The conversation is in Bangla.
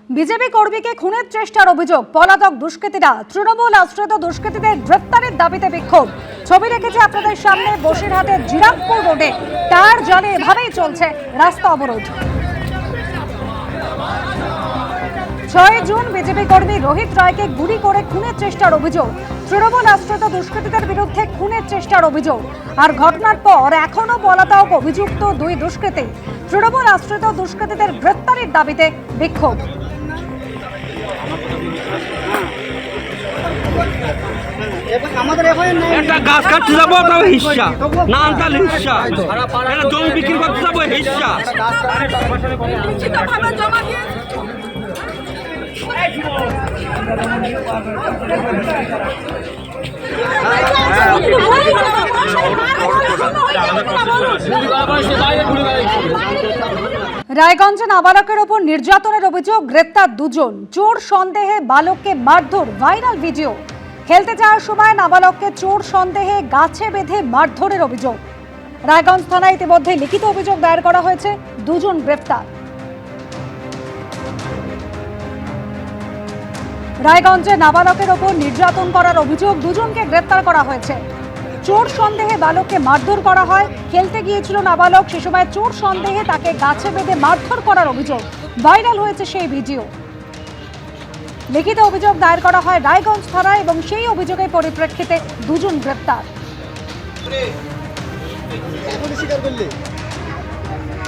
বিজেপি কর্মীকে খুনের চেষ্টার অভিযোগ, পলাতক দুষ্কৃতীরা, তৃণমূল আশ্রিত দুষ্কৃতীদের গ্রেফতারের দাবিতে বিক্ষোভ। ছবি রেখেছে আপনাদের সামনে বসিরহাটের জিরামপুর রোডে। টায়ার জ্বালে এভাবেই চলছে রাস্তা অবরোধ। 6 জুন বিজেপি কর্মী রোহিত রায়কে গুলি করে খুনের চেষ্টার অভিযোগ। তৃণমূল আশ্রিত দুষ্কৃতীদের বিরুদ্ধে খুনের চেষ্টার অভিযোগ। আর ঘটনার পর এখনো পলাতক অভিযুক্ত 2 দুষ্কৃতী। তৃণমূল আশ্রিত দুষ্কৃতীদের গ্রেফতারের দাবিতে বিক্ষোভ। একটা গাছ কাটতে যাবো তাও হিস্সা না আনতাল হিস্সা, একটা জমি বিক্রি করতে যাবো হিস্সা। রায়গঞ্জে নাবালকের ওপর নির্যাতনের অভিযোগ, গ্রেপ্তার 2 জন। চোর সন্দেহে বালককে মারধর, ভাইরাল ভিডিও। খেলতে যাওয়ার সময় নাবালককে চোর সন্দেহে গাছে বেঁধে মারধরের অভিযোগ। রায়গঞ্জ থানায় ইতিমধ্যে লিখিত অভিযোগ দায়ের করা হয়েছে। 2 জন গ্রেপ্তার। রায়গঞ্জে নাবালকের ওপর নির্যাতন করার অভিযোগ, 2 জনকে গ্রেপ্তার করা হয়েছে। চোর সন্দেহে বালককে মারধর করা হয়। খেলতে গিয়েছিল নাবালক, সে সময় চোর সন্দেহে তাকে গাছে বেঁধে মারধর করার অভিযোগ। ভাইরাল হয়েছে সেই ভিডিও। লিখিত অভিযোগ দায়ের করা হয় রায়গঞ্জ থানায় এবং সেই অভিযোগের পরিপ্রেক্ষিতে 2 জন গ্রেপ্তার।